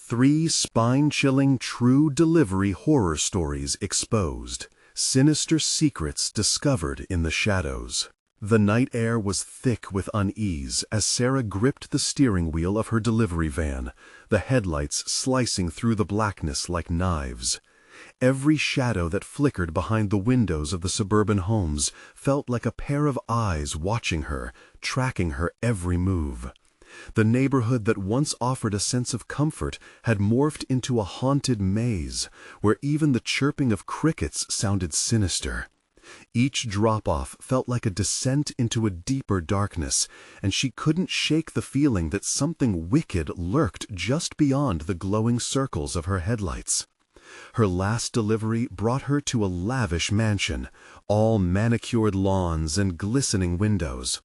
3 spine-chilling true delivery horror stories exposed. Sinister secrets discovered in the shadows. The night air was thick with unease as Sarah gripped the steering wheel of her delivery van, the headlights slicing through the blackness like knives. Every shadow that flickered behind the windows of the suburban homes felt like a pair of eyes watching her, tracking her every move. The neighborhood that once offered a sense of comfort had morphed into a haunted maze, where even the chirping of crickets sounded sinister. Each drop-off felt like a descent into a deeper darkness, and she couldn't shake the feeling that something wicked lurked just beyond the glowing circles of her headlights. Her last delivery brought her to a lavish mansion, all manicured lawns and glistening windows.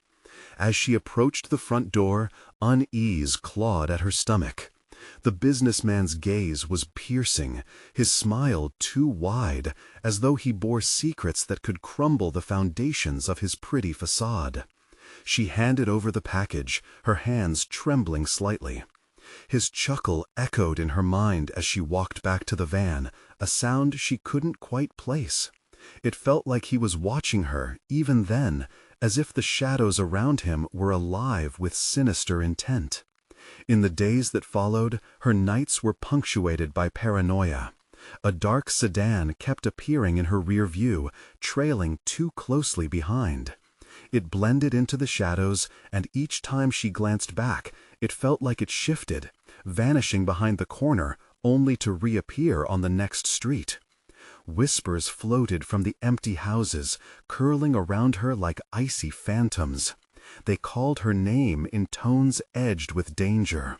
As she approached the front door, unease clawed at her stomach. The businessman's gaze was piercing, his smile too wide, as though he bore secrets that could crumble the foundations of his pretty facade. She handed over the package, her hands trembling slightly. His chuckle echoed in her mind as she walked back to the van, a sound she couldn't quite place. It felt like he was watching her, even then, as if the shadows around him were alive with sinister intent. In the days that followed, her nights were punctuated by paranoia. A dark sedan kept appearing in her rear view, trailing too closely behind. It blended into the shadows, and each time she glanced back, it felt like it shifted, vanishing behind the corner, only to reappear on the next street. Whispers floated from the empty houses, curling around her like icy phantoms. They called her name in tones edged with danger.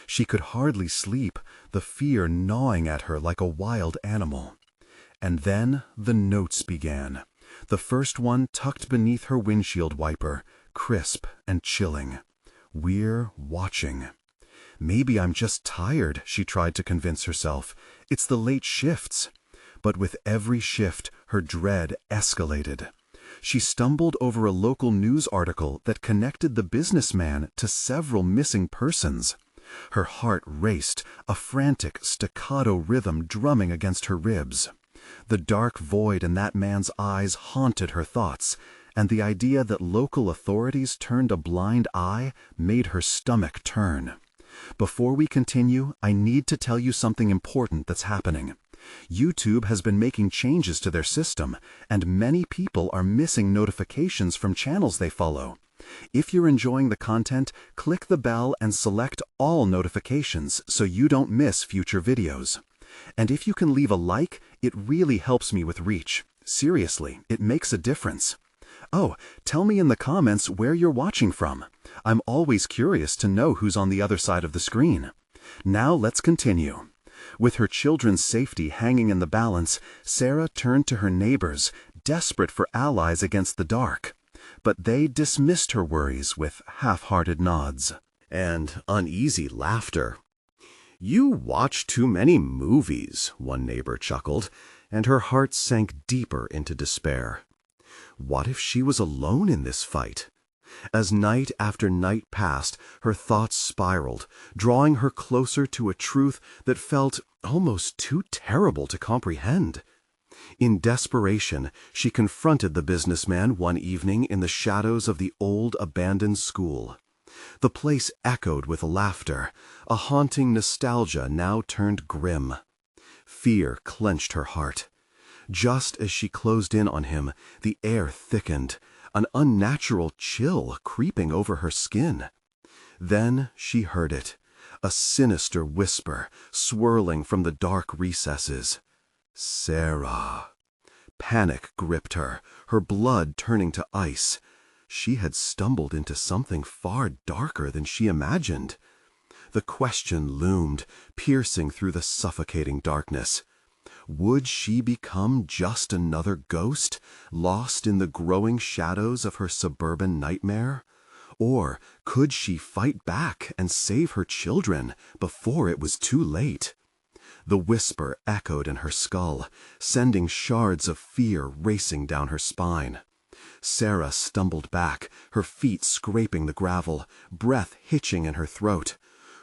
She could hardly sleep, the fear gnawing at her like a wild animal. And then the notes began. The first one tucked beneath her windshield wiper, crisp and chilling. "We're watching." "Maybe I'm just tired," she tried to convince herself. "It's the late shifts." But with every shift, her dread escalated. She stumbled over a local news article that connected the businessman to several missing persons. Her heart raced, a frantic staccato rhythm drumming against her ribs. The dark void in that man's eyes haunted her thoughts, and the idea that local authorities turned a blind eye made her stomach turn. Before we continue, I need to tell you something important that's happening. YouTube has been making changes to their system, and many people are missing notifications from channels they follow. If you're enjoying the content, click the bell and select all notifications so you don't miss future videos. And if you can leave a like, it really helps me with reach. Seriously, it makes a difference. Oh, tell me in the comments where you're watching from. I'm always curious to know who's on the other side of the screen. Now let's continue. With her children's safety hanging in the balance, Sarah turned to her neighbors, desperate for allies against the dark. But they dismissed her worries with half-hearted nods and uneasy laughter. "You watch too many movies," one neighbor chuckled, and her heart sank deeper into despair. What if she was alone in this fight? As night after night passed, her thoughts spiraled, drawing her closer to a truth that felt almost too terrible to comprehend. In desperation, she confronted the businessman one evening in the shadows of the old abandoned school. The place echoed with laughter, a haunting nostalgia now turned grim. Fear clenched her heart. Just as she closed in on him, the air thickened, an unnatural chill creeping over her skin. Then she heard it, a sinister whisper swirling from the dark recesses. "Sarah." Panic gripped her, her blood turning to ice. She had stumbled into something far darker than she imagined. The question loomed, piercing through the suffocating darkness. Would she become just another ghost, lost in the growing shadows of her suburban nightmare? Or could she fight back and save her children before it was too late? The whisper echoed in her skull, sending shards of fear racing down her spine. Sarah stumbled back, her feet scraping the gravel, breath hitching in her throat.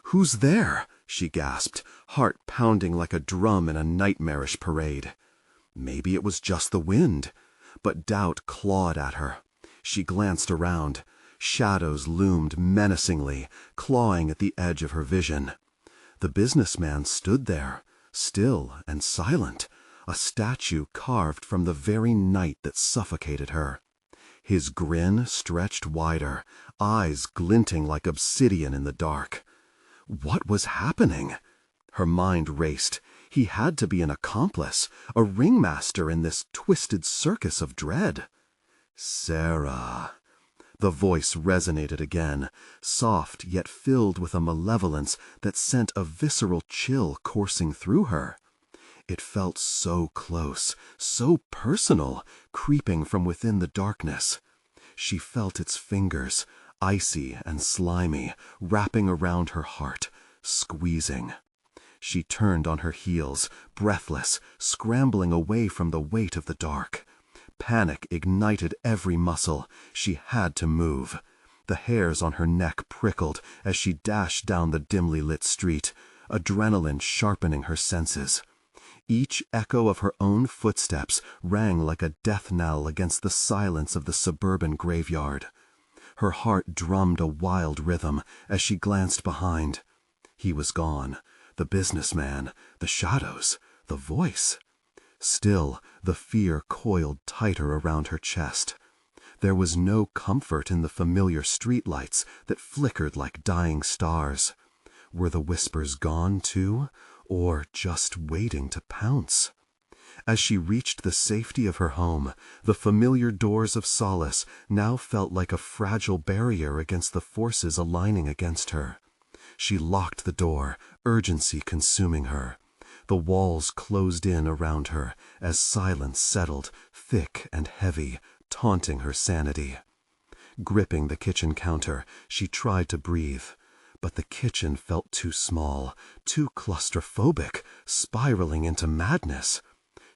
"Who's there?" she gasped, heart pounding like a drum in a nightmarish parade. Maybe it was just the wind, but doubt clawed at her. She glanced around. Shadows loomed menacingly, clawing at the edge of her vision. The businessman stood there, still and silent, a statue carved from the very night that suffocated her. His grin stretched wider, eyes glinting like obsidian in the dark. What was happening? Her mind raced. He had to be an accomplice, a ringmaster in this twisted circus of dread. Sarah. The voice resonated again, soft yet filled with a malevolence that sent a visceral chill coursing through her. It felt so close, so personal, creeping from within the darkness. She felt its fingers, icy and slimy, wrapping around her heart, squeezing. She turned on her heels, breathless, scrambling away from the weight of the dark. Panic ignited every muscle. She had to move. The hairs on her neck prickled as she dashed down the dimly lit street, adrenaline sharpening her senses. Each echo of her own footsteps rang like a death knell against the silence of the suburban graveyard. Her heart drummed a wild rhythm as she glanced behind. He was gone. The businessman, the shadows, the voice. Still, the fear coiled tighter around her chest. There was no comfort in the familiar streetlights that flickered like dying stars. Were the whispers gone too, or just waiting to pounce? As she reached the safety of her home, the familiar doors of solace now felt like a fragile barrier against the forces aligning against her. She locked the door, urgency consuming her. The walls closed in around her as silence settled, thick and heavy, taunting her sanity. Gripping the kitchen counter, she tried to breathe. But the kitchen felt too small, too claustrophobic, spiraling into madness.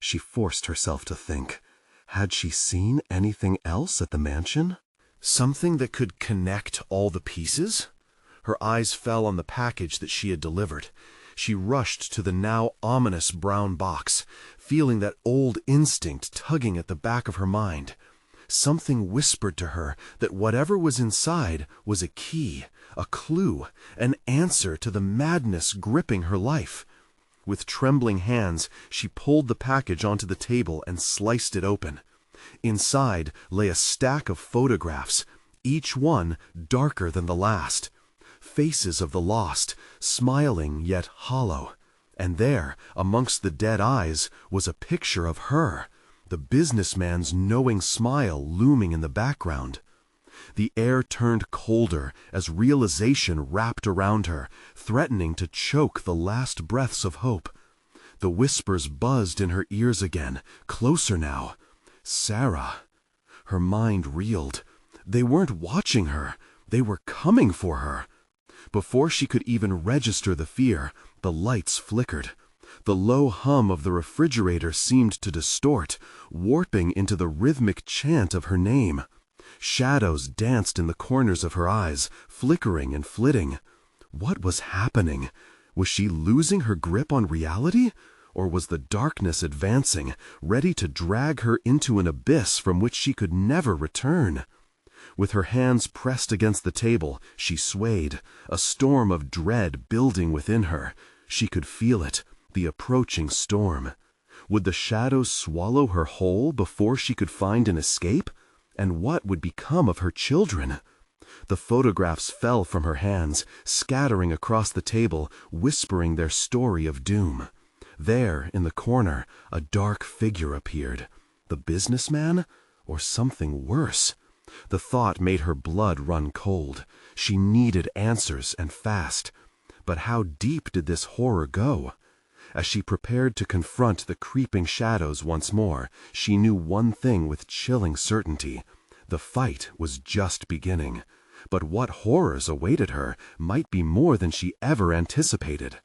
She forced herself to think. Had she seen anything else at the mansion? Something that could connect all the pieces? Her eyes fell on the package that she had delivered. She rushed to the now ominous brown box, feeling that old instinct tugging at the back of her mind. Something whispered to her that whatever was inside was a key, a clue, an answer to the madness gripping her life. With trembling hands, she pulled the package onto the table and sliced it open. Inside lay a stack of photographs, each one darker than the last. Faces of the lost, smiling yet hollow. And there, amongst the dead eyes, was a picture of her, the businessman's knowing smile looming in the background. The air turned colder as realization wrapped around her, threatening to choke the last breaths of hope. The whispers buzzed in her ears again, closer now. Sarah. Her mind reeled. They weren't watching her. They were coming for her. Before she could even register the fear, the lights flickered. The low hum of the refrigerator seemed to distort, warping into the rhythmic chant of her name. Shadows danced in the corners of her eyes, flickering and flitting. What was happening? Was she losing her grip on reality? Or was the darkness advancing, ready to drag her into an abyss from which she could never return? With her hands pressed against the table, she swayed, a storm of dread building within her. She could feel it, the approaching storm. Would the shadows swallow her whole before she could find an escape? And what would become of her children? The photographs fell from her hands, scattering across the table, whispering their story of doom. There, in the corner, a dark figure appeared. The businessman? Or something worse? The thought made her blood run cold. She needed answers, and fast. But how deep did this horror go? As she prepared to confront the creeping shadows once more, she knew one thing with chilling certainty. The fight was just beginning. But what horrors awaited her might be more than she ever anticipated.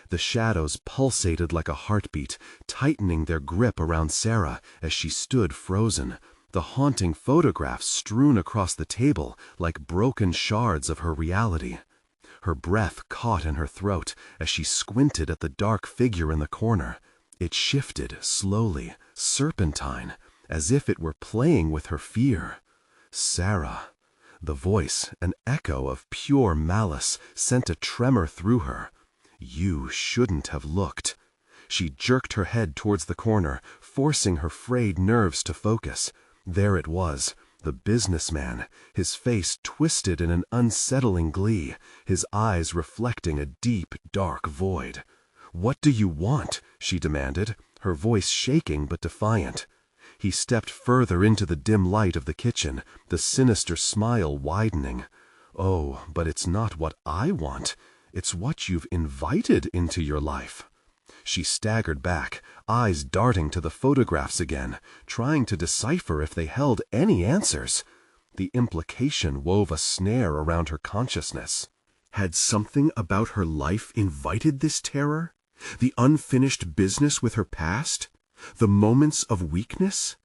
The shadows pulsated like a heartbeat, tightening their grip around Sarah as she stood frozen, the haunting photographs strewn across the table like broken shards of her reality. Her breath caught in her throat as she squinted at the dark figure in the corner. It shifted slowly, serpentine, as if it were playing with her fear. Sarah. The voice, an echo of pure malice, sent a tremor through her. You shouldn't have looked. She jerked her head towards the corner, forcing her frayed nerves to focus. There it was, the businessman, his face twisted in an unsettling glee, his eyes reflecting a deep, dark void. "What do you want?" she demanded, her voice shaking but defiant. He stepped further into the dim light of the kitchen, the sinister smile widening. "Oh, but it's not what I want. It's what you've invited into your life." She staggered back, eyes darting to the photographs again, trying to decipher if they held any answers. The implication wove a snare around her consciousness. Had something about her life invited this terror? The unfinished business with her past? The moments of weakness?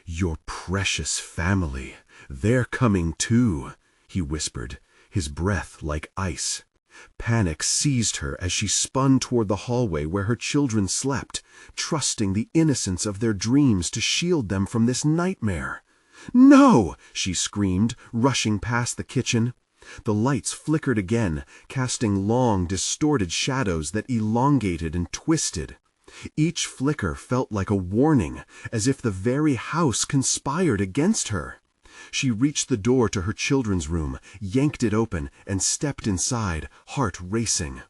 "Your precious family, they're coming too," he whispered, his breath like ice. Panic seized her as she spun toward the hallway where her children slept, trusting the innocence of their dreams to shield them from this nightmare. "No!" she screamed, rushing past the kitchen. The lights flickered again, casting long, distorted shadows that elongated and twisted. Each flicker felt like a warning, as if the very house conspired against her. She reached the door to her children's room, yanked it open, and stepped inside, heart racing.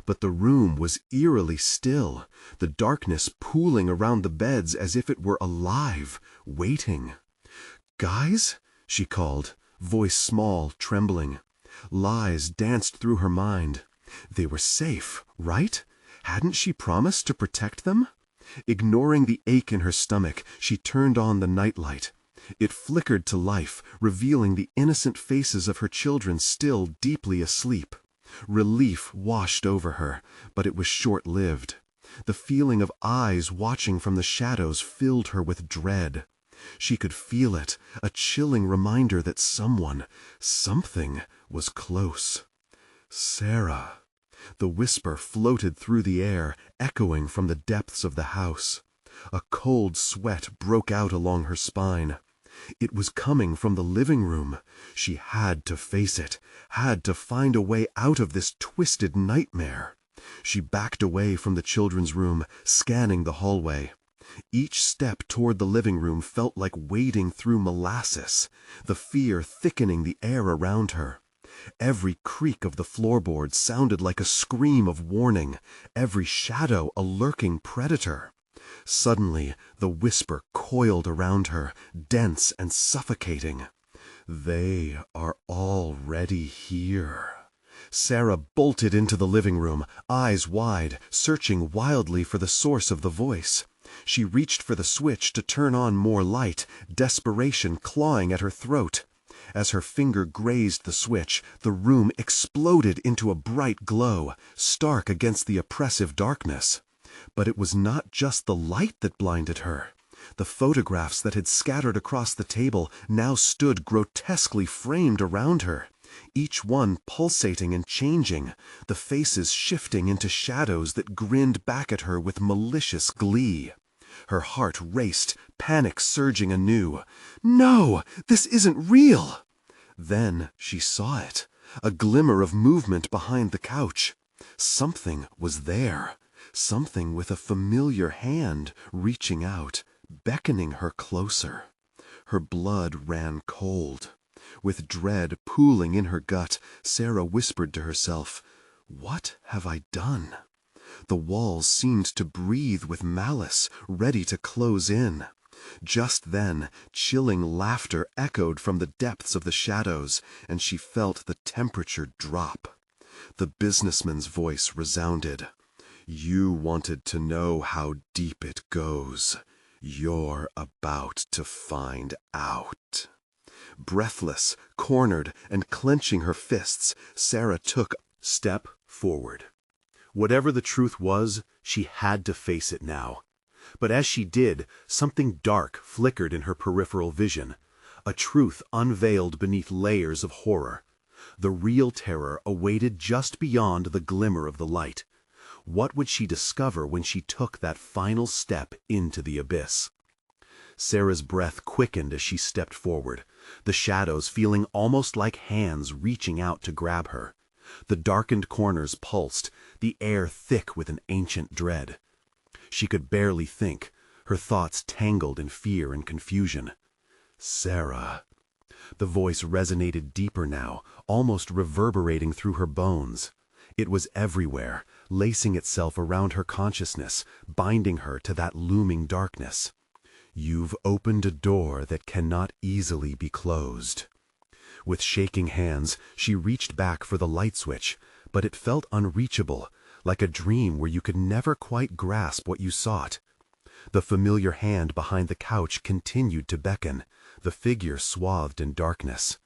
But the room was eerily still, the darkness pooling around the beds as if it were alive, waiting. "Guys?" she called, voice small, trembling. Lies danced through her mind. They were safe, right? Hadn't she promised to protect them? Ignoring the ache in her stomach, she turned on the nightlight. It flickered to life, revealing the innocent faces of her children still deeply asleep. Relief washed over her, but it was short-lived. The feeling of eyes watching from the shadows filled her with dread. She could feel it, a chilling reminder that something was close. "Sarah." The whisper floated through the air, echoing from the depths of the house. A cold sweat broke out along her spine. It was coming from the living room. She had to face it, had to find a way out of this twisted nightmare. She backed away from the children's room, scanning the hallway. Each step toward the living room felt like wading through molasses, the fear thickening the air around her. Every creak of the floorboards sounded like a scream of warning, every shadow a lurking predator. Suddenly, the whisper coiled around her, dense and suffocating. "They are already here." Sarah bolted into the living room, eyes wide, searching wildly for the source of the voice. She reached for the switch to turn on more light, desperation clawing at her throat. As her finger grazed the switch, the room exploded into a bright glow, stark against the oppressive darkness. But it was not just the light that blinded her. The photographs that had scattered across the table now stood grotesquely framed around her, each one pulsating and changing, the faces shifting into shadows that grinned back at her with malicious glee. Her heart raced, panic surging anew. "No, this isn't real!" Then she saw it, a glimmer of movement behind the couch. Something was there, something with a familiar hand reaching out, beckoning her closer. Her blood ran cold. With dread pooling in her gut, Sarah whispered to herself, "What have I done?" The walls seemed to breathe with malice, ready to close in. Just then, chilling laughter echoed from the depths of the shadows, and she felt the temperature drop. The businessman's voice resounded. "You wanted to know how deep it goes. You're about to find out." Breathless, cornered, and clenching her fists, Sarah took a step forward. Whatever the truth was, she had to face it now. But as she did, something dark flickered in her peripheral vision, a truth unveiled beneath layers of horror. The real terror awaited just beyond the glimmer of the light. What would she discover when she took that final step into the abyss? Sarah's breath quickened as she stepped forward, the shadows feeling almost like hands reaching out to grab her. The darkened corners pulsed, the air thick with an ancient dread. She could barely think, her thoughts tangled in fear and confusion. Sarah. The voice resonated deeper now, almost reverberating through her bones. It was everywhere, lacing itself around her consciousness, binding her to that looming darkness. You've opened a door that cannot easily be closed. With shaking hands, she reached back for the light switch, but it felt unreachable, like a dream where you could never quite grasp what you sought. The familiar hand behind the couch continued to beckon, the figure swathed in darkness.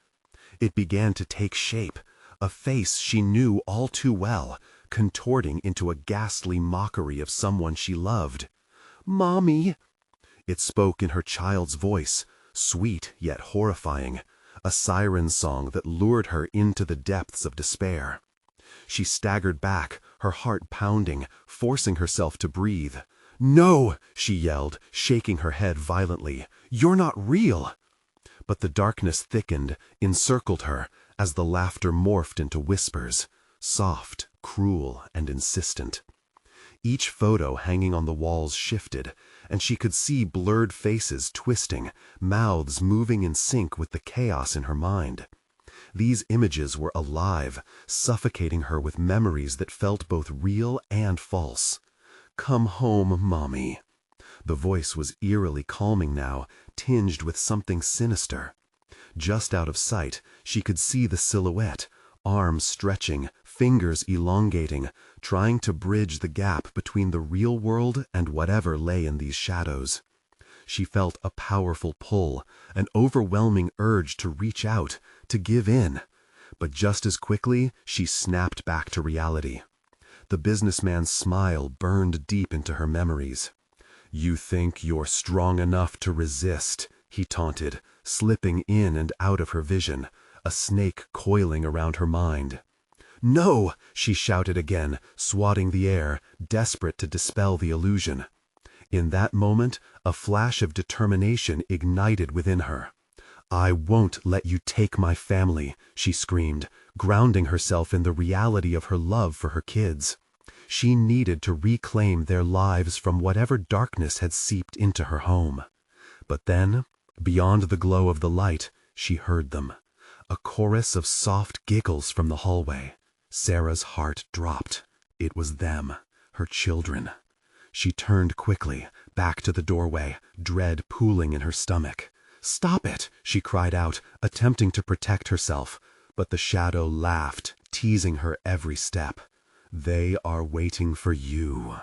It began to take shape, a face she knew all too well, contorting into a ghastly mockery of someone she loved. "Mommy!" It spoke in her child's voice, sweet yet horrifying, a siren song that lured her into the depths of despair. She staggered back, her heart pounding, forcing herself to breathe. "No!" she yelled, shaking her head violently. "You're not real!" But the darkness thickened, encircled her, as the laughter morphed into whispers, soft, cruel, and insistent. Each photo hanging on the walls shifted, and she could see blurred faces twisting, mouths moving in sync with the chaos in her mind. These images were alive, suffocating her with memories that felt both real and false. "Come home, Mommy." The voice was eerily calming now, tinged with something sinister. Just out of sight, she could see the silhouette, arms stretching, fingers elongating, trying to bridge the gap between the real world and whatever lay in these shadows. She felt a powerful pull, an overwhelming urge to reach out, to give in. But just as quickly, she snapped back to reality. The businessman's smile burned deep into her memories. "You think you're strong enough to resist," he taunted, slipping in and out of her vision, a snake coiling around her mind. "No!" she shouted again, swatting the air, desperate to dispel the illusion. In that moment, a flash of determination ignited within her. "I won't let you take my family," she screamed, grounding herself in the reality of her love for her kids. She needed to reclaim their lives from whatever darkness had seeped into her home. But then, beyond the glow of the light, she heard them. A chorus of soft giggles from the hallway. Sarah's heart dropped. It was them, her children. She turned quickly, back to the doorway, dread pooling in her stomach. "Stop it!" she cried out, attempting to protect herself, but the shadow laughed, teasing her every step. "They are waiting for you."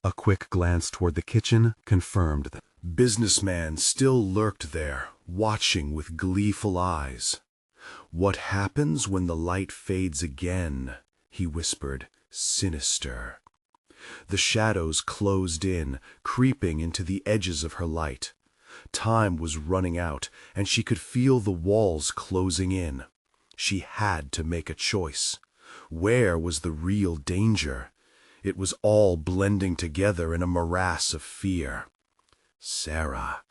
A quick glance toward the kitchen confirmed that. Businessman still lurked there, watching with gleeful eyes. "What happens when the light fades again?" he whispered, sinister. The shadows closed in, creeping into the edges of her light. Time was running out, and she could feel the walls closing in. She had to make a choice. Where was the real danger? It was all blending together in a morass of fear. "Sarah."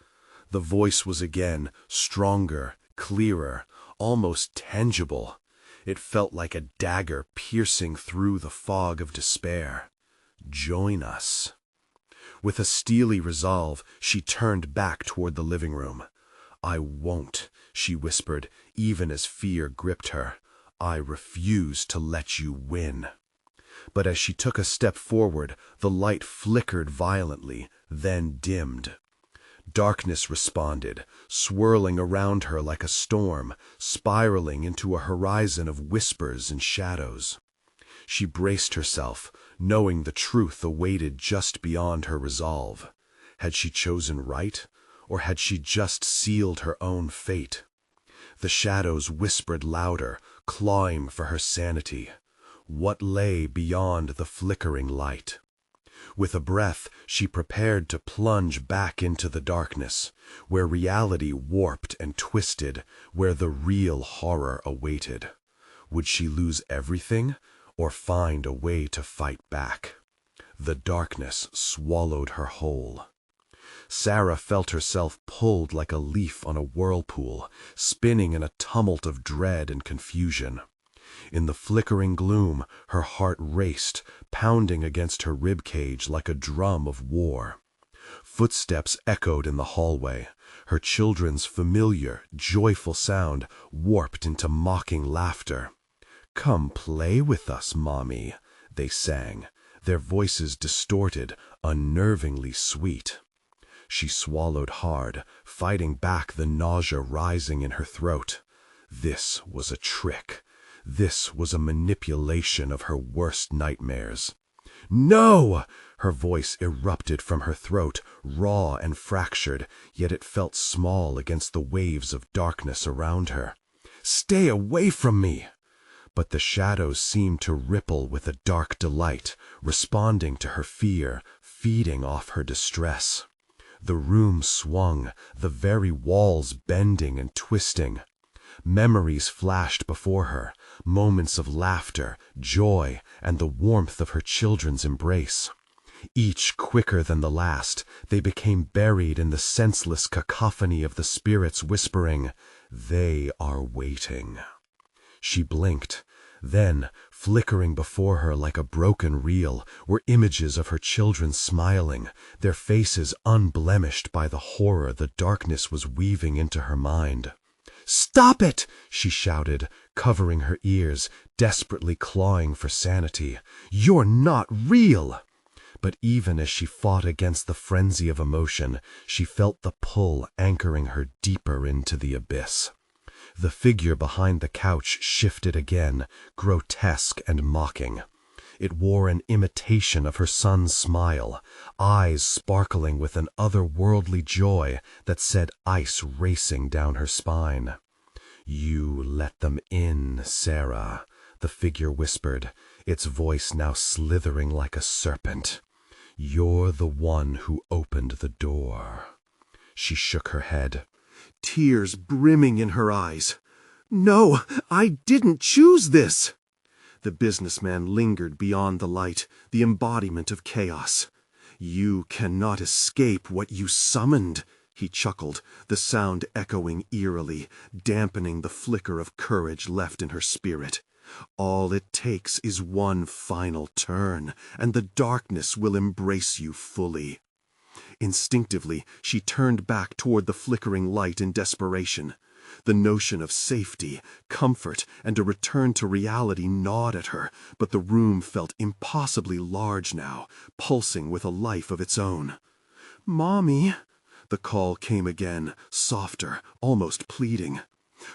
The voice was again stronger, clearer, almost tangible. It felt like a dagger piercing through the fog of despair. "Join us." With a steely resolve, she turned back toward the living room. "I won't," she whispered, even as fear gripped her. "I refuse to let you win." But as she took a step forward, the light flickered violently, then dimmed. Darkness responded, swirling around her like a storm, spiraling into a horizon of whispers and shadows. She braced herself, knowing the truth awaited just beyond her resolve. Had she chosen right, or had she just sealed her own fate? The shadows whispered louder, clawing for her sanity. What lay beyond the flickering light? With a breath, she prepared to plunge back into the darkness, where reality warped and twisted, where the real horror awaited. Would she lose everything, or find a way to fight back? The darkness swallowed her whole. Sarah felt herself pulled like a leaf on a whirlpool, spinning in a tumult of dread and confusion. In the flickering gloom, her heart raced, pounding against her ribcage like a drum of war. Footsteps echoed in the hallway. Her children's familiar, joyful sound warped into mocking laughter. "Come play with us, Mommy," they sang, their voices distorted, unnervingly sweet. She swallowed hard, fighting back the nausea rising in her throat. This was a trick. This was a manipulation of her worst nightmares. "No!" Her voice erupted from her throat, raw and fractured, yet it felt small against the waves of darkness around her. "Stay away from me!" But the shadows seemed to ripple with a dark delight, responding to her fear, feeding off her distress. The room swung, the very walls bending and twisting. Memories flashed before her, moments of laughter, joy, and the warmth of her children's embrace. Each quicker than the last, they became buried in the senseless cacophony of the spirits whispering, "They are waiting." She blinked. Then, flickering before her like a broken reel, were images of her children smiling, their faces unblemished by the horror the darkness was weaving into her mind. "Stop it!" she shouted, covering her ears, desperately clawing for sanity. "You're not real!" But even as she fought against the frenzy of emotion, she felt the pull anchoring her deeper into the abyss. The figure behind the couch shifted again, grotesque and mocking. It wore an imitation of her son's smile, eyes sparkling with an otherworldly joy that set ice racing down her spine. "You let them in, Sarah," the figure whispered, its voice now slithering like a serpent. "You're the one who opened the door." She shook her head, tears brimming in her eyes. "No, I didn't choose this!" The businessman lingered beyond the light, the embodiment of chaos. "You cannot escape what you summoned," he chuckled, the sound echoing eerily, dampening the flicker of courage left in her spirit. "All it takes is one final turn, and the darkness will embrace you fully." Instinctively, she turned back toward the flickering light in desperation. The notion of safety, comfort, and a return to reality gnawed at her, but the room felt impossibly large now, pulsing with a life of its own. "Mommy!" The call came again, softer, almost pleading.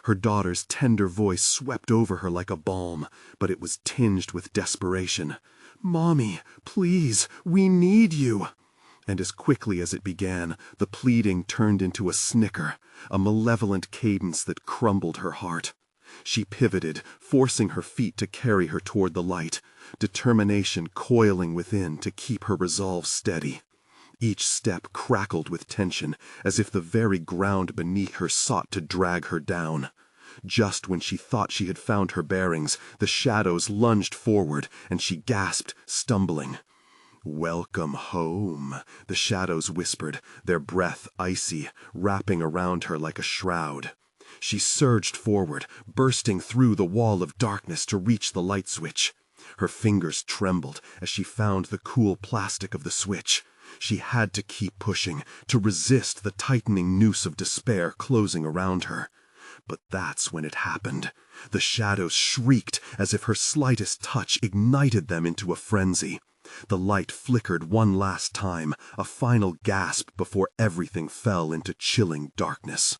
Her daughter's tender voice swept over her like a balm, but it was tinged with desperation. "Mommy, please, we need you!" And as quickly as it began, the pleading turned into a snicker, a malevolent cadence that crumbled her heart. She pivoted, forcing her feet to carry her toward the light, determination coiling within to keep her resolve steady. Each step crackled with tension, as if the very ground beneath her sought to drag her down. Just when she thought she had found her bearings, the shadows lunged forward, and she gasped, stumbling. "Welcome home," the shadows whispered, their breath icy, wrapping around her like a shroud. She surged forward, bursting through the wall of darkness to reach the light switch. Her fingers trembled as she found the cool plastic of the switch. She had to keep pushing, to resist the tightening noose of despair closing around her. But that's when it happened. The shadows shrieked as if her slightest touch ignited them into a frenzy. The light flickered one last time, a final gasp before everything fell into chilling darkness.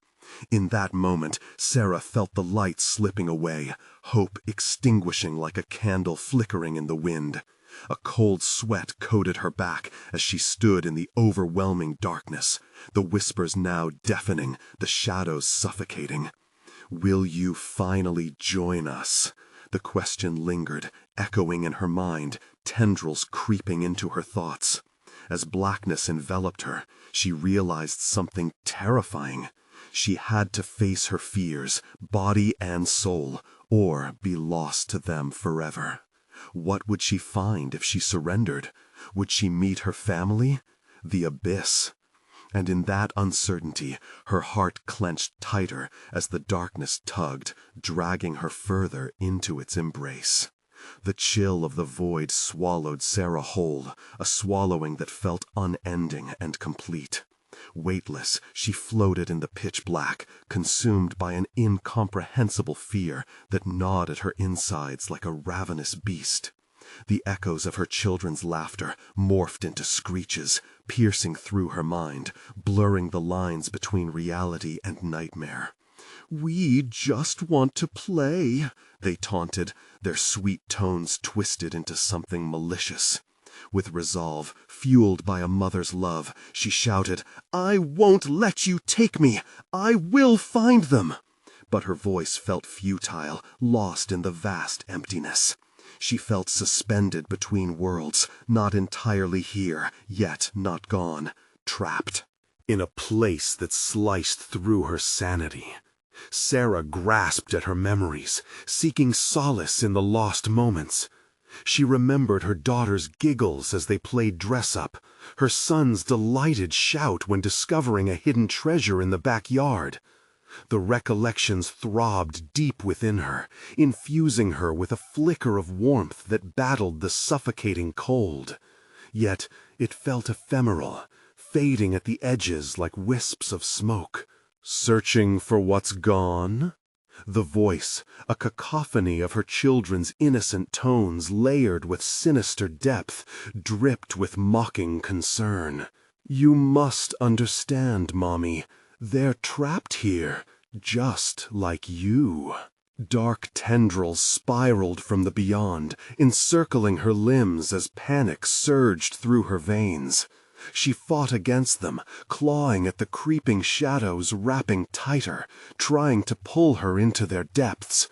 In that moment, Sarah felt the light slipping away, hope extinguishing like a candle flickering in the wind. A cold sweat coated her back as she stood in the overwhelming darkness, the whispers now deafening, the shadows suffocating. "Will you finally join us?" The question lingered, echoing in her mind, tendrils creeping into her thoughts. As blackness enveloped her, she realized something terrifying. She had to face her fears, body and soul, or be lost to them forever. What would she find if she surrendered? Would she meet her family? The abyss. And in that uncertainty, her heart clenched tighter as the darkness tugged, dragging her further into its embrace. The chill of the void swallowed Sarah whole, a swallowing that felt unending and complete. Weightless, she floated in the pitch black, consumed by an incomprehensible fear that gnawed at her insides like a ravenous beast. The echoes of her children's laughter morphed into screeches, piercing through her mind, blurring the lines between reality and nightmare. "We just want to play," they taunted, their sweet tones twisted into something malicious. With resolve, fueled by a mother's love, she shouted, "I won't let you take me! I will find them!" But her voice felt futile, lost in the vast emptiness. She felt suspended between worlds, not entirely here, yet not gone, trapped. In a place that sliced through her sanity. Sarah grasped at her memories, seeking solace in the lost moments. She remembered her daughter's giggles as they played dress-up, her son's delighted shout when discovering a hidden treasure in the backyard. The recollections throbbed deep within her, infusing her with a flicker of warmth that battled the suffocating cold. Yet it felt ephemeral, fading at the edges like wisps of smoke. Searching for what's gone? The voice, a cacophony of her children's innocent tones layered with sinister depth, dripped with mocking concern. "You must understand, Mommy. They're trapped here, just like you." Dark tendrils spiraled from the beyond, encircling her limbs as panic surged through her veins. She fought against them, clawing at the creeping shadows, wrapping tighter, trying to pull her into their depths.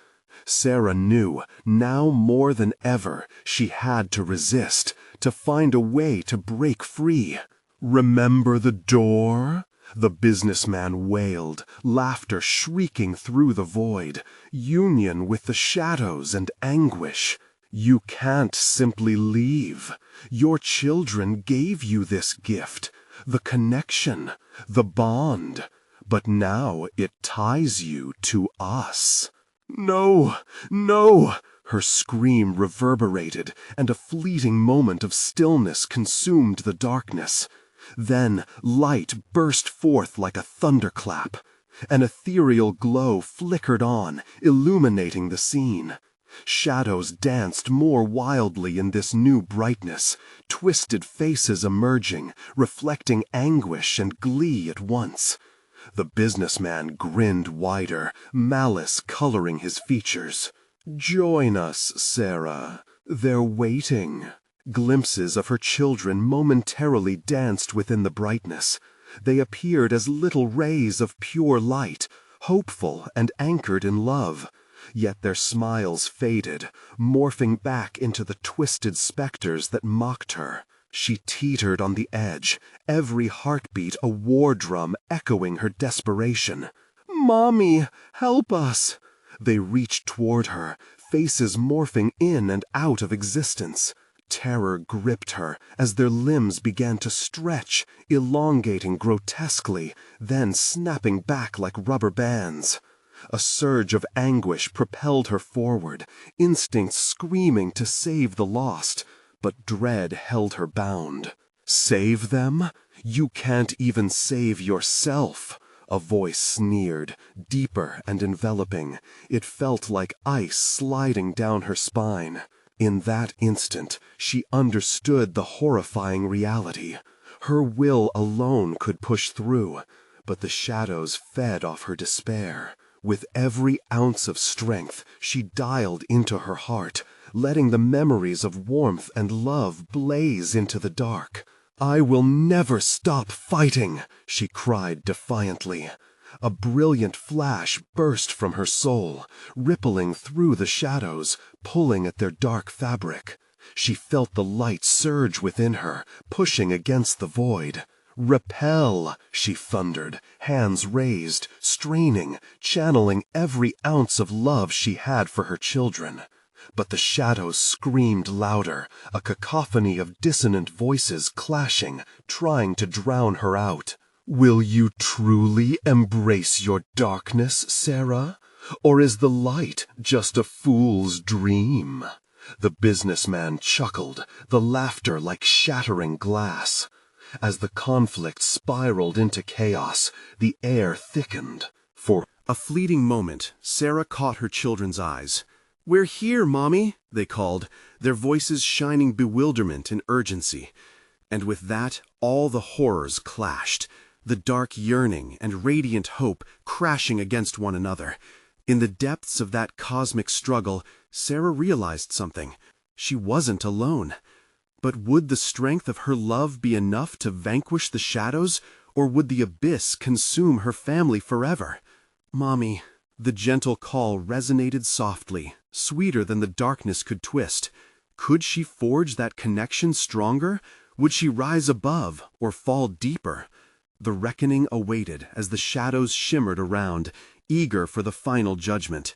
Sarah knew, now more than ever, she had to resist, to find a way to break free. "Remember the door?" the businessman wailed, laughter shrieking through the void, union with the shadows and anguish. "You can't simply leave. Your children gave you this gift, the connection, the bond, but now it ties you to us." "No, no!" Her scream reverberated, and a fleeting moment of stillness consumed the darkness. Then light burst forth like a thunderclap. An ethereal glow flickered on, illuminating the scene. Shadows danced more wildly in this new brightness, twisted faces emerging, reflecting anguish and glee at once. The businessman grinned wider, malice coloring his features. "Join us, Sarah. They're waiting." Glimpses of her children momentarily danced within the brightness. They appeared as little rays of pure light, hopeful and anchored in love. Yet their smiles faded, morphing back into the twisted specters that mocked her. She teetered on the edge, every heartbeat a war drum echoing her desperation. "Mommy, help us!" They reached toward her, faces morphing in and out of existence. Terror gripped her as their limbs began to stretch, elongating grotesquely, then snapping back like rubber bands. A surge of anguish propelled her forward, instincts screaming to save the lost, but dread held her bound. "Save them? You can't even save yourself," a voice sneered, deeper and enveloping. It felt like ice sliding down her spine. In that instant, she understood the horrifying reality. Her will alone could push through, but the shadows fed off her despair. With every ounce of strength, she dialed into her heart, letting the memories of warmth and love blaze into the dark. "I will never stop fighting," she cried defiantly. A brilliant flash burst from her soul, rippling through the shadows, pulling at their dark fabric. She felt the light surge within her, pushing against the void. "Repel!" she thundered, hands raised, straining, channeling every ounce of love she had for her children. But the shadows screamed louder, a cacophony of dissonant voices clashing, trying to drown her out. "Will you truly embrace your darkness, Sarah? Or is the light just a fool's dream?" The businessman chuckled, the laughter like shattering glass. As the conflict spiraled into chaos, the air thickened. For a fleeting moment, Sarah caught her children's eyes. "We're here, Mommy," they called, their voices shining bewilderment and urgency. And with that, all the horrors clashed, the dark yearning and radiant hope crashing against one another. In the depths of that cosmic struggle, Sarah realized something. She wasn't alone. But would the strength of her love be enough to vanquish the shadows, or would the abyss consume her family forever? "Mommy," the gentle call resonated softly, sweeter than the darkness could twist. Could she forge that connection stronger? Would she rise above or fall deeper? The reckoning awaited as the shadows shimmered around, eager for the final judgment.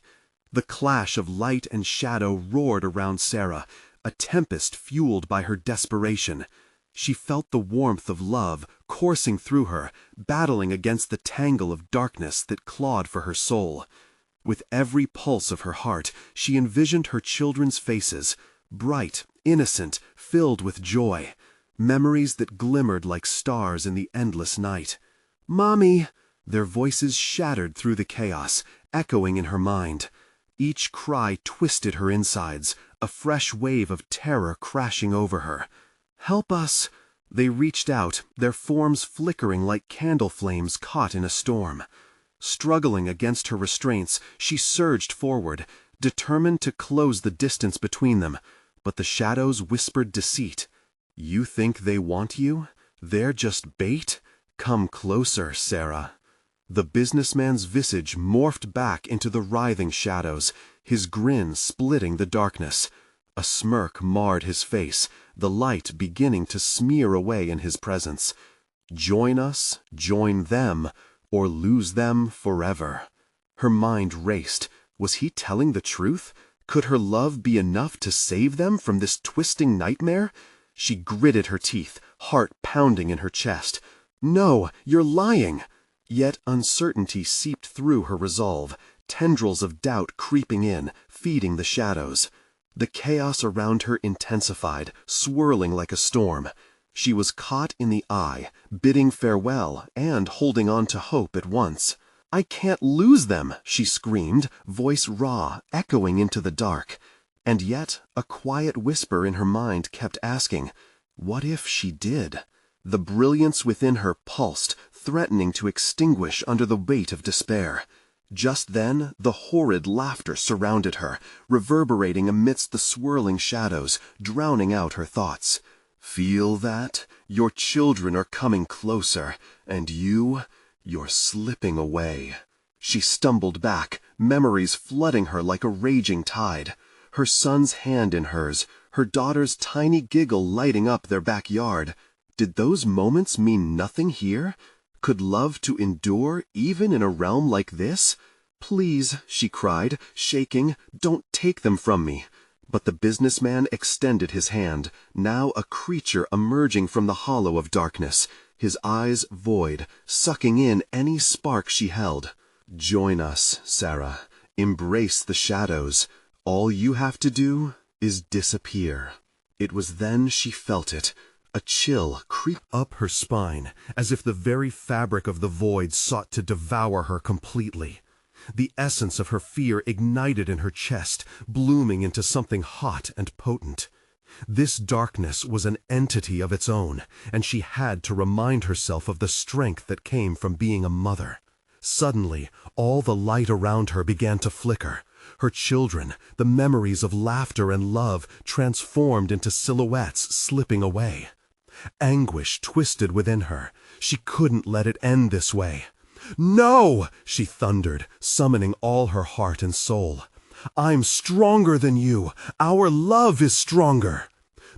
The clash of light and shadow roared around Sarah, a tempest fueled by her desperation. She felt the warmth of love coursing through her, battling against the tangle of darkness that clawed for her soul. With every pulse of her heart, she envisioned her children's faces, bright, innocent, filled with joy, memories that glimmered like stars in the endless night. "Mommy!" Their voices shattered through the chaos, echoing in her mind. Each cry twisted her insides, a fresh wave of terror crashing over her. "Help us!" They reached out, their forms flickering like candle flames caught in a storm. Struggling against her restraints, she surged forward, determined to close the distance between them. But the shadows whispered deceit. "You think they want you? They're just bait? Come closer, Sarah." The businessman's visage morphed back into the writhing shadows, his grin splitting the darkness. A smirk marred his face, the light beginning to smear away in his presence. Join us, join them, or lose them forever. Her mind raced. Was he telling the truth? Could her love be enough to save them from this twisting nightmare? She gritted her teeth, heart pounding in her chest. "No, you're lying!" Yet uncertainty seeped through her resolve, tendrils of doubt creeping in, feeding the shadows. The chaos around her intensified, swirling like a storm. She was caught in the eye, bidding farewell and holding on to hope at once. "I can't lose them!" she screamed, voice raw, echoing into the dark. And yet a quiet whisper in her mind kept asking, what if she did? The brilliance within her pulsed, threatening to extinguish under the weight of despair. Just then, the horrid laughter surrounded her, reverberating amidst the swirling shadows, drowning out her thoughts. "Feel that? Your children are coming closer, and you're slipping away." She stumbled back, memories flooding her like a raging tide. Her son's hand in hers, her daughter's tiny giggle lighting up their backyard. Did those moments mean nothing here? Could love to endure even in a realm like this? "Please," she cried, shaking, "don't take them from me." But the businessman extended his hand, now a creature emerging from the hollow of darkness, his eyes void, sucking in any spark she held. "Join us, Sarah. Embrace the shadows. All you have to do is disappear." It was then she felt it. A chill creep up her spine, as if the very fabric of the void sought to devour her completely. The essence of her fear ignited in her chest, blooming into something hot and potent. This darkness was an entity of its own, and she had to remind herself of the strength that came from being a mother. Suddenly, all the light around her began to flicker. Her children, the memories of laughter and love, transformed into silhouettes slipping away. Anguish twisted within her. She couldn't let it end this way. "No!" she thundered, summoning all her heart and soul. "I'm stronger than you. Our love is stronger."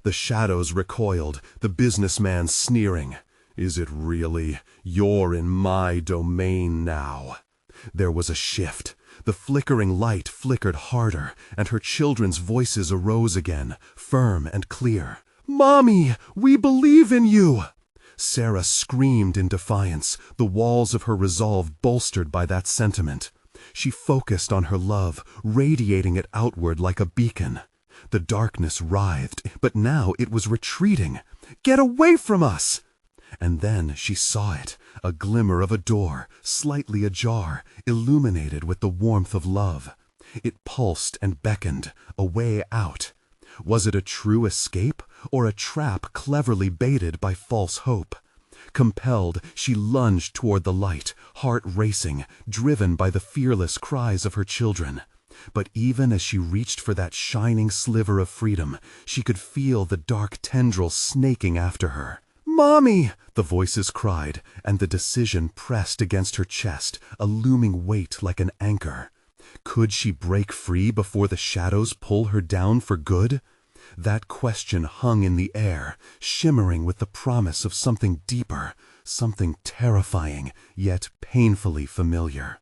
The shadows recoiled, the businessman sneering. Is it really? You're in my domain now. There was a shift. The flickering light flickered harder, and her children's voices arose again, firm and clear. "Mommy, we believe in you!" Sarah screamed in defiance, the walls of her resolve bolstered by that sentiment. She focused on her love, radiating it outward like a beacon. The darkness writhed, but now it was retreating. "Get away from us!" And then she saw it, a glimmer of a door, slightly ajar, illuminated with the warmth of love. It pulsed and beckoned, a way out. Was it a true escape, or a trap cleverly baited by false hope? Compelled, she lunged toward the light, heart racing, driven by the fearless cries of her children. But even as she reached for that shining sliver of freedom, she could feel the dark tendrils snaking after her. "Mommy!" the voices cried, and the decision pressed against her chest, a looming weight like an anchor. Could she break free before the shadows pull her down for good? That question hung in the air, shimmering with the promise of something deeper, something terrifying, yet painfully familiar.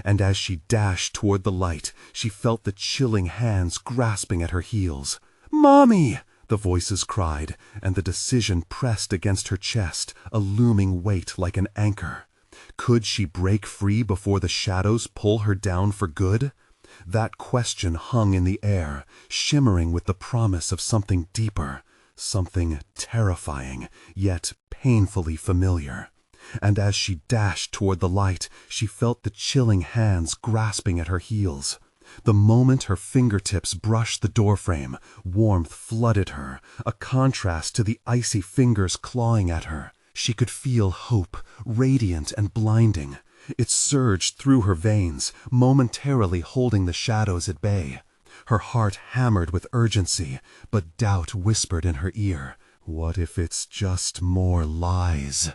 And as she dashed toward the light, she felt the chilling hands grasping at her heels. "Mommy!" the voices cried, and the decision pressed against her chest, a looming weight like an anchor. Could she break free before the shadows pull her down for good? That question hung in the air, shimmering with the promise of something deeper, something terrifying, yet painfully familiar. And as she dashed toward the light, she felt the chilling hands grasping at her heels. The moment her fingertips brushed the doorframe, warmth flooded her, a contrast to the icy fingers clawing at her. She could feel hope, radiant and blinding. It surged through her veins, momentarily holding the shadows at bay. Her heart hammered with urgency, but doubt whispered in her ear, "What if it's just more lies?"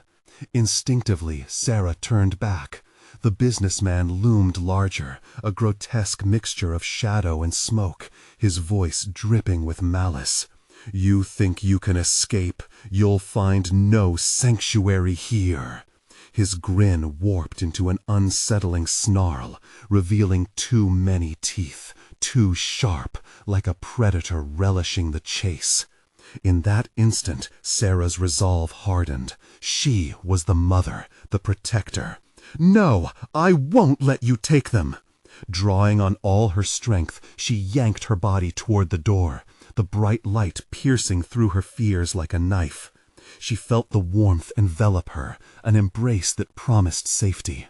Instinctively, Sarah turned back. The businessman loomed larger, a grotesque mixture of shadow and smoke, his voice dripping with malice. "You think you can escape? You'll find no sanctuary here." His grin warped into an unsettling snarl, revealing too many teeth, too sharp, like a predator relishing the chase. In that instant, Sarah's resolve hardened. She was the mother, the protector. "No, I won't let you take them!" Drawing on all her strength, she yanked her body toward the door, the bright light piercing through her fears like a knife. She felt the warmth envelop her, an embrace that promised safety.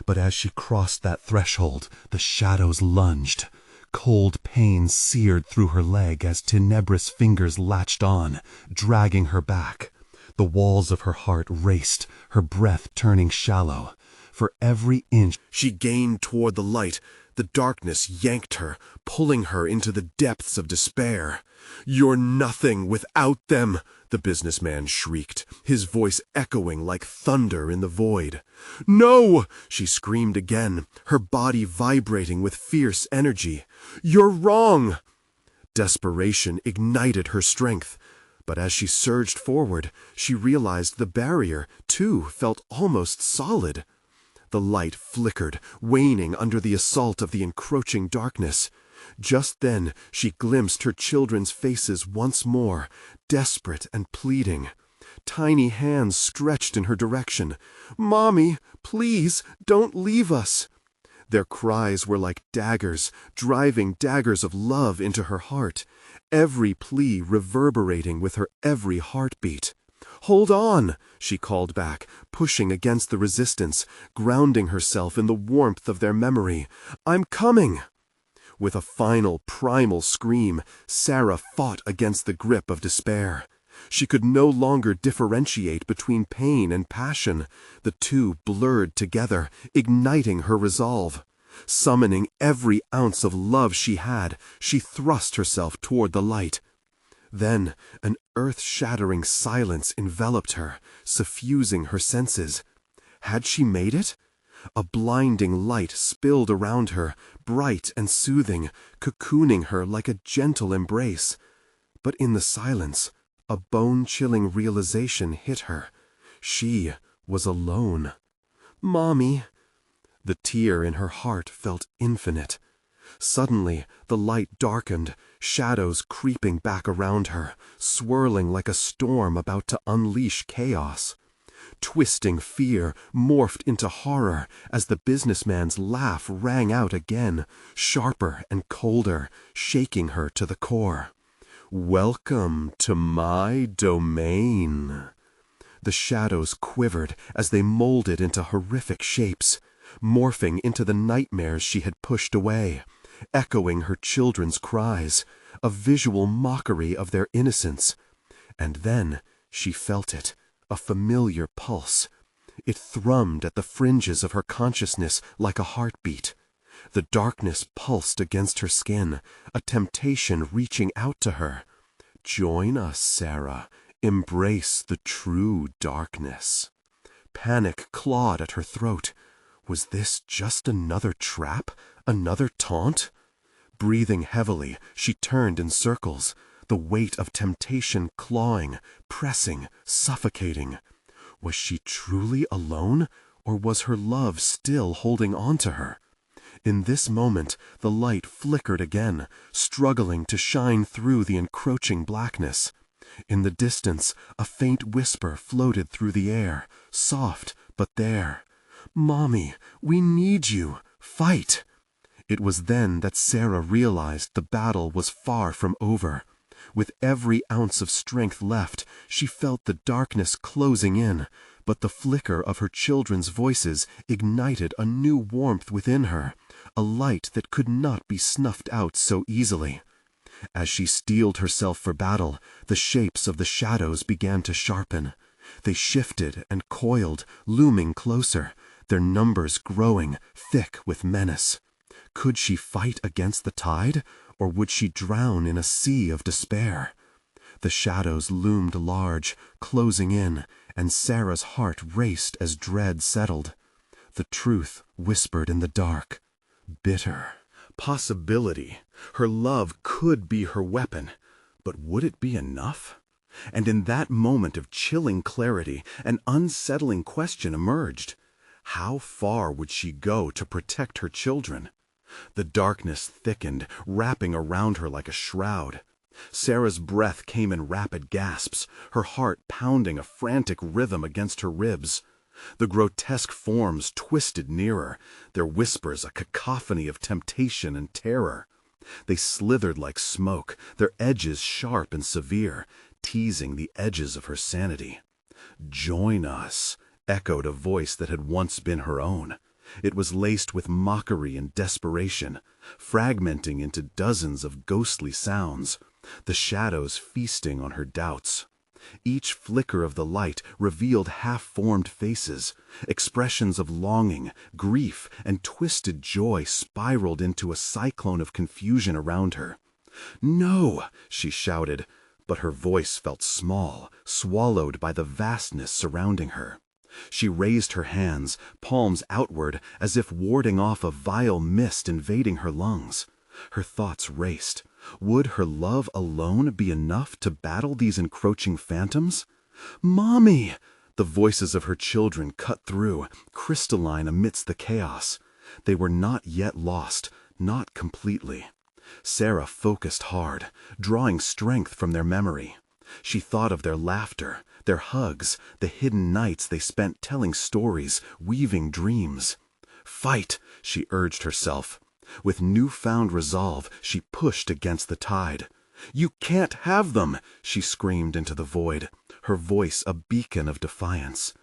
But as she crossed that threshold, the shadows lunged. Cold pain seared through her leg as tenebrous fingers latched on, dragging her back. The walls of her heart raced, her breath turning shallow. For every inch she gained toward the light, the darkness yanked her, pulling her into the depths of despair. "You're nothing without them!" the businessman shrieked, his voice echoing like thunder in the void. "No!" she screamed again, her body vibrating with fierce energy. "You're wrong!" Desperation ignited her strength. But as she surged forward, she realized the barrier, too, felt almost solid. The light flickered, waning under the assault of the encroaching darkness. Just then she glimpsed her children's faces once more, desperate and pleading. Tiny hands stretched in her direction. "Mommy, please, don't leave us!" Their cries were like daggers, driving daggers of love into her heart, every plea reverberating with her every heartbeat. "Hold on!" she called back, pushing against the resistance, grounding herself in the warmth of their memory. "I'm coming!" With a final, primal scream, Sarah fought against the grip of despair. She could no longer differentiate between pain and passion. The two blurred together, igniting her resolve. Summoning every ounce of love she had, she thrust herself toward the light. Then an earth-shattering silence enveloped her, suffusing her senses. Had she made it? A blinding light spilled around her, bright and soothing, cocooning her like a gentle embrace. But in the silence, a bone-chilling realization hit her. She was alone. "Mommy!" The tear in her heart felt infinite. Suddenly, the light darkened, shadows creeping back around her, swirling like a storm about to unleash chaos. Twisting fear morphed into horror as the businessman's laugh rang out again, sharper and colder, shaking her to the core. "Welcome to my domain." The shadows quivered as they molded into horrific shapes, morphing into the nightmares she had pushed away, echoing her children's cries, a visual mockery of their innocence. And then she felt it, a familiar pulse. It thrummed at the fringes of her consciousness like a heartbeat. The darkness pulsed against her skin, a temptation reaching out to her. "Join us, Sarah. Embrace the true darkness." Panic clawed at her throat. Was this just another trap? Another taunt? Breathing heavily, she turned in circles, the weight of temptation clawing, pressing, suffocating. Was she truly alone, or was her love still holding on to her? In this moment, the light flickered again, struggling to shine through the encroaching blackness. In the distance, a faint whisper floated through the air, soft but there. "Mommy, we need you. Fight!" It was then that Sarah realized the battle was far from over. With every ounce of strength left, she felt the darkness closing in, but the flicker of her children's voices ignited a new warmth within her, a light that could not be snuffed out so easily. As she steeled herself for battle, the shapes of the shadows began to sharpen. They shifted and coiled, looming closer, their numbers growing, thick with menace. Could she fight against the tide, or would she drown in a sea of despair? The shadows loomed large, closing in, and Sarah's heart raced as dread settled. The truth whispered in the dark. Bitter. Possibility. Her love could be her weapon, but would it be enough? And in that moment of chilling clarity, an unsettling question emerged. How far would she go to protect her children? The darkness thickened, wrapping around her like a shroud. Sarah's breath came in rapid gasps, her heart pounding a frantic rhythm against her ribs. The grotesque forms twisted nearer, their whispers a cacophony of temptation and terror. They slithered like smoke, their edges sharp and severe, teasing the edges of her sanity. "Join us," echoed a voice that had once been her own. It was laced with mockery and desperation, fragmenting into dozens of ghostly sounds, the shadows feasting on her doubts. Each flicker of the light revealed half-formed faces. Expressions of longing, grief, and twisted joy spiraled into a cyclone of confusion around her. "No!" she shouted, but her voice felt small, swallowed by the vastness surrounding her. She raised her hands, palms outward, as if warding off a vile mist invading her lungs. Her thoughts raced. Would her love alone be enough to battle these encroaching phantoms? "Mommy!" The voices of her children cut through, crystalline amidst the chaos. They were not yet lost, not completely. Sarah focused hard, drawing strength from their memory. She thought of their laughter, their hugs, the hidden nights they spent telling stories, weaving dreams. "Fight!" she urged herself. With newfound resolve, she pushed against the tide. "You can't have them!" she screamed into the void, her voice a beacon of defiance.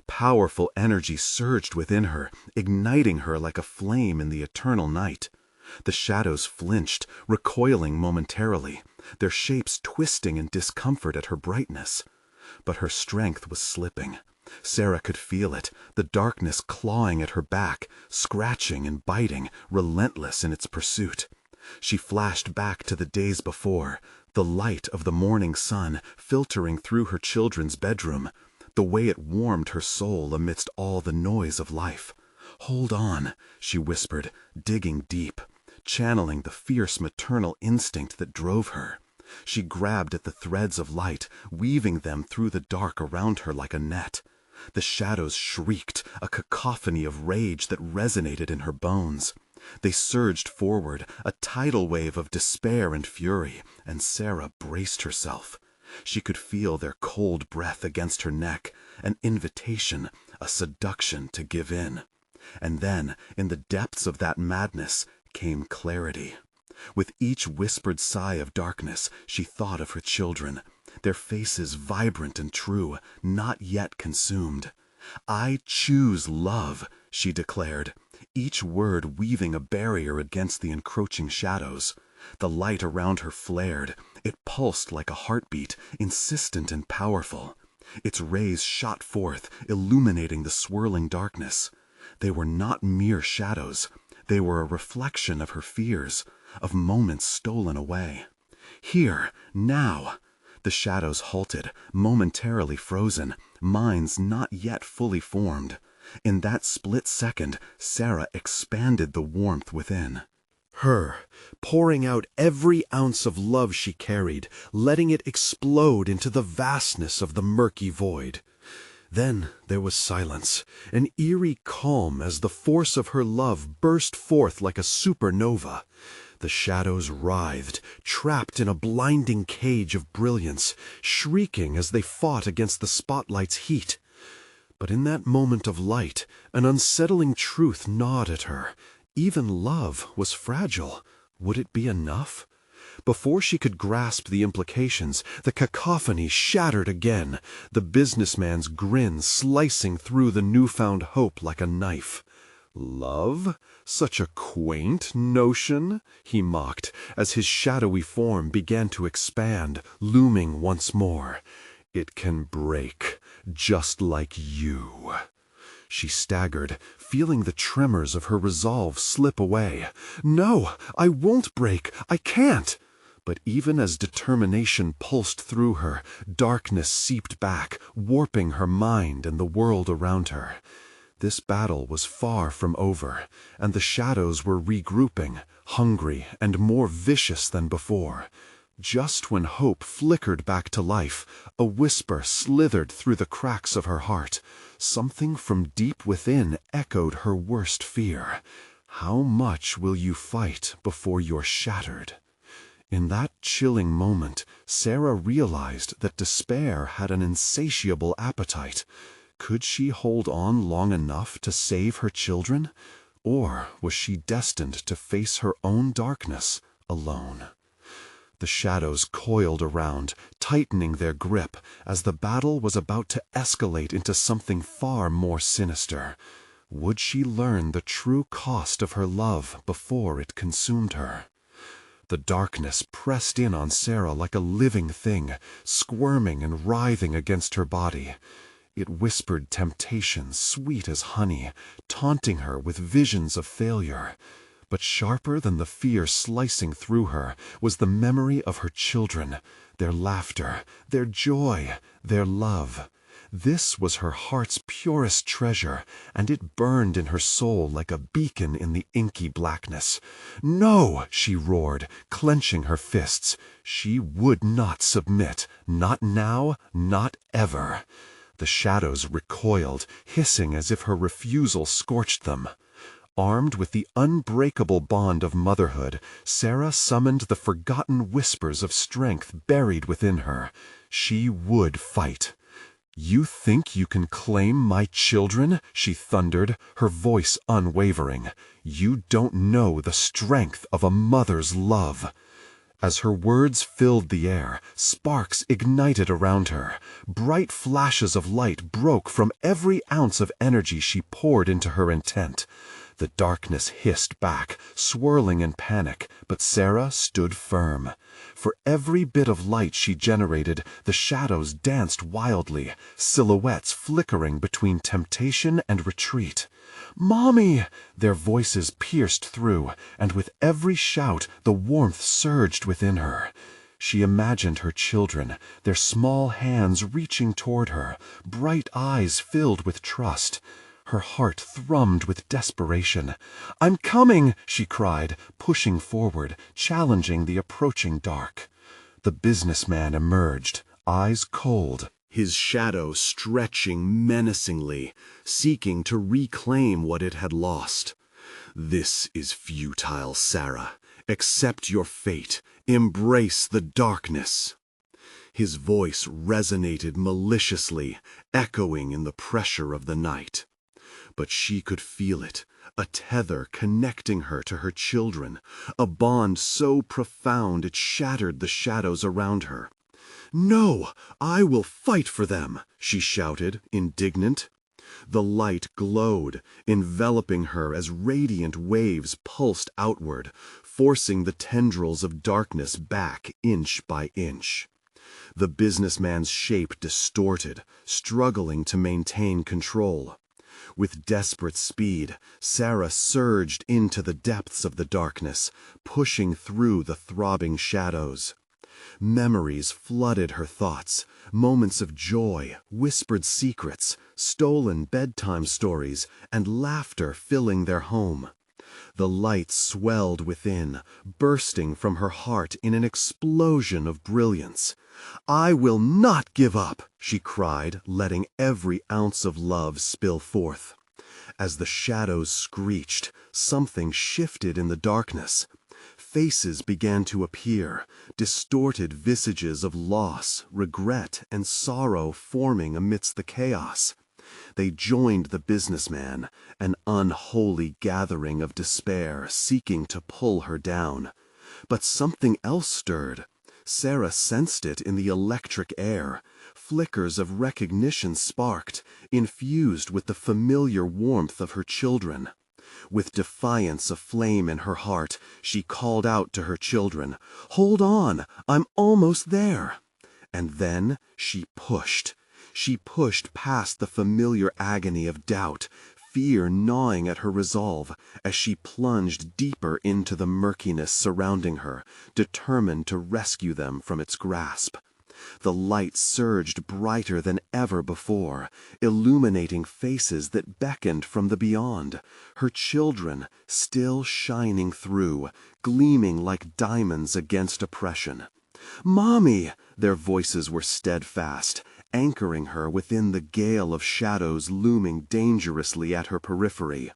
Powerful energy surged within her, igniting her like a flame in the eternal night. The shadows flinched, recoiling momentarily, their shapes twisting in discomfort at her brightness. But her strength was slipping. Sarah could feel it, the darkness clawing at her back, scratching and biting, relentless in its pursuit. She flashed back to the days before, the light of the morning sun filtering through her children's bedroom, the way it warmed her soul amidst all the noise of life. "Hold on," she whispered, digging deep, channeling the fierce maternal instinct that drove her. She grabbed at the threads of light, weaving them through the dark around her like a net. The shadows shrieked, a cacophony of rage that resonated in her bones. They surged forward, a tidal wave of despair and fury, and Sarah braced herself. She could feel their cold breath against her neck, an invitation, a seduction to give in. And then, in the depths of that madness, came clarity. With each whispered sigh of darkness, she thought of her children, their faces vibrant and true, not yet consumed. "I choose love," she declared, each word weaving a barrier against the encroaching shadows. The light around her flared. It pulsed like a heartbeat, insistent and powerful. Its rays shot forth, illuminating the swirling darkness. They were not mere shadows. They were a reflection of her fears, of moments stolen away. Here, now. The shadows halted, momentarily frozen, minds not yet fully formed. In that split second, Sarah expanded the warmth within. Her, pouring out every ounce of love she carried, letting it explode into the vastness of the murky void. Then there was silence, an eerie calm as the force of her love burst forth like a supernova. The shadows writhed, trapped in a blinding cage of brilliance, shrieking as they fought against the spotlight's heat. But in that moment of light, an unsettling truth gnawed at her. Even love was fragile. Would it be enough? Before she could grasp the implications, the cacophony shattered again, the businessman's grin slicing through the newfound hope like a knife. "Love? Such a quaint notion," he mocked, as his shadowy form began to expand, looming once more. "It can break, just like you." She staggered, feeling the tremors of her resolve slip away. "No, I won't break. I can't." But even as determination pulsed through her, darkness seeped back, warping her mind and the world around her. This battle was far from over, and the shadows were regrouping, hungry and more vicious than before. Just when hope flickered back to life, a whisper slithered through the cracks of her heart. Something from deep within echoed her worst fear. "How much will you fight before you're shattered?" In that chilling moment, Sarah realized that despair had an insatiable appetite. Could she hold on long enough to save her children? Or was she destined to face her own darkness alone? The shadows coiled around, tightening their grip, as the battle was about to escalate into something far more sinister. Would she learn the true cost of her love before it consumed her? The darkness pressed in on Sarah like a living thing, squirming and writhing against her body. It whispered temptation sweet as honey, taunting her with visions of failure. But sharper than the fear slicing through her was the memory of her children, their laughter, their joy, their love. This was her heart's purest treasure, and it burned in her soul like a beacon in the inky blackness. "No!" she roared, clenching her fists. She would not submit, not now, not ever. The shadows recoiled, hissing as if her refusal scorched them. Armed with the unbreakable bond of motherhood, Sarah summoned the forgotten whispers of strength buried within her. She would fight. "You think you can claim my children?" she thundered, her voice unwavering. "You don't know the strength of a mother's love." As her words filled the air, sparks ignited around her. Bright flashes of light broke from every ounce of energy she poured into her intent. The darkness hissed back, swirling in panic, but Sarah stood firm. For every bit of light she generated, the shadows danced wildly, silhouettes flickering between temptation and retreat. "Mommy!" Their voices pierced through, and with every shout the warmth surged within her. She imagined her children, their small hands reaching toward her, bright eyes filled with trust. Her heart thrummed with desperation. "I'm coming!" she cried, pushing forward, challenging the approaching dark. The businessman emerged, eyes cold. his shadow stretching menacingly, seeking to reclaim what it had lost. "This is futile, Sarah. Accept your fate. Embrace the darkness." His voice resonated maliciously, echoing in the pressure of the night. But she could feel it, a tether connecting her to her children, a bond so profound it shattered the shadows around her. "No, I will fight for them," she shouted, indignant. The light glowed, enveloping her as radiant waves pulsed outward, forcing the tendrils of darkness back inch by inch. The businessman's shape distorted, struggling to maintain control. With desperate speed, Sarah surged into the depths of the darkness, pushing through the throbbing shadows. Memories flooded her thoughts, moments of joy, whispered secrets, stolen bedtime stories, and laughter filling their home. The light swelled within, bursting from her heart in an explosion of brilliance. "I will not give up," she cried, letting every ounce of love spill forth. As the shadows screeched, something shifted in the darkness. Faces began to appear, distorted visages of loss, regret, and sorrow forming amidst the chaos. They joined the businessman, an unholy gathering of despair seeking to pull her down. But something else stirred. Sarah sensed it in the electric air. Flickers of recognition sparked, infused with the familiar warmth of her children. With defiance aflame in her heart, she called out to her children, "Hold on, I'm almost there." And then she pushed. She pushed past the familiar agony of doubt, fear gnawing at her resolve, as she plunged deeper into the murkiness surrounding her, determined to rescue them from its grasp. The light surged brighter than ever before, illuminating faces that beckoned from the beyond, her children still shining through, gleaming like diamonds against oppression. "Mommy!" Their voices were steadfast, anchoring her within the gale of shadows looming dangerously at her periphery.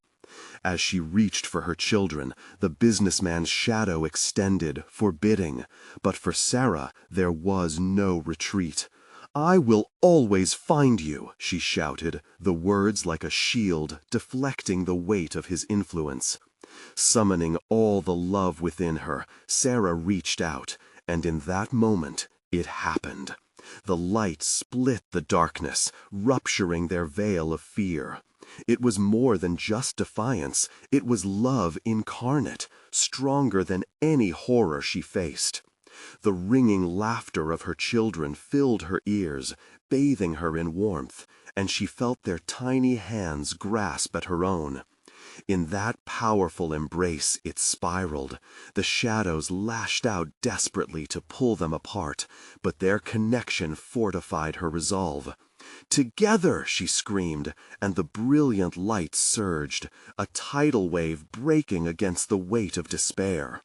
As she reached for her children, the businessman's shadow extended, forbidding, but for Sarah there was no retreat. "I will always find you," she shouted, the words like a shield, deflecting the weight of his influence. Summoning all the love within her, Sarah reached out, and in that moment it happened. The light split the darkness, rupturing their veil of fear. It was more than just defiance, it was love incarnate, stronger than any horror she faced. The ringing laughter of her children filled her ears, bathing her in warmth, and she felt their tiny hands grasp at her own. In that powerful embrace it spiraled. The shadows lashed out desperately to pull them apart, but their connection fortified her resolve. "Together!" she screamed, and the brilliant light surged, a tidal wave breaking against the weight of despair.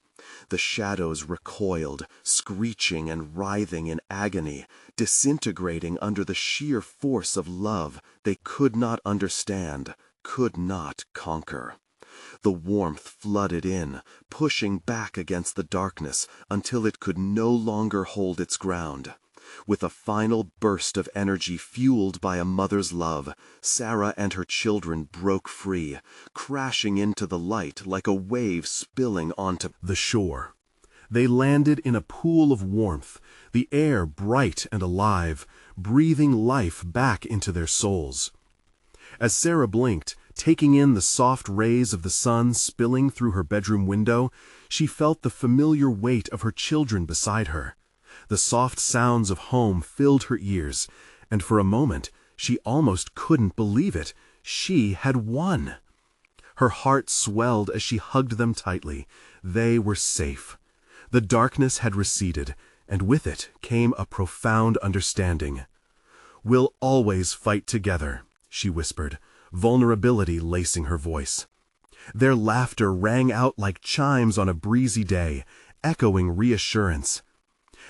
The shadows recoiled, screeching and writhing in agony, disintegrating under the sheer force of love they could not understand, could not conquer. The warmth flooded in, pushing back against the darkness until it could no longer hold its ground. With a final burst of energy fueled by a mother's love, Sarah and her children broke free, crashing into the light like a wave spilling onto the shore. They landed in a pool of warmth, the air bright and alive, breathing life back into their souls. As Sarah blinked, taking in the soft rays of the sun spilling through her bedroom window, she felt the familiar weight of her children beside her. The soft sounds of home filled her ears, and for a moment she almost couldn't believe it. She had won. Her heart swelled as she hugged them tightly. They were safe. The darkness had receded, and with it came a profound understanding. "We'll always fight together," she whispered, vulnerability lacing her voice. Their laughter rang out like chimes on a breezy day, echoing reassurance.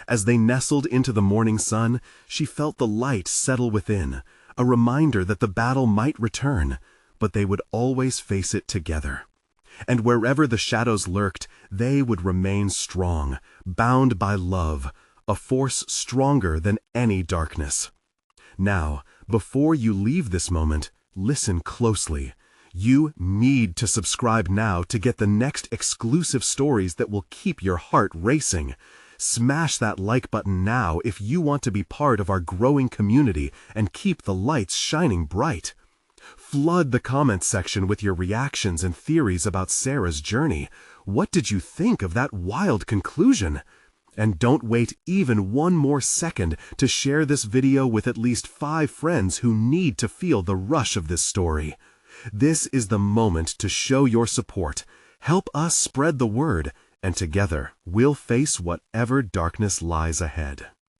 As they nestled into the morning sun, she felt the light settle within, a reminder that the battle might return, but they would always face it together. And wherever the shadows lurked, they would remain strong, bound by love, a force stronger than any darkness. Now, before you leave this moment, listen closely. You need to subscribe now to get the next exclusive stories that will keep your heart racing. Smash that like button now if you want to be part of our growing community and keep the lights shining bright. Flood the comments section with your reactions and theories about Sarah's journey. What did you think of that wild conclusion? And don't wait even one more second to share this video with at least 5 friends who need to feel the rush of this story. This is the moment to show your support. Help us spread the word, and together we'll face whatever darkness lies ahead.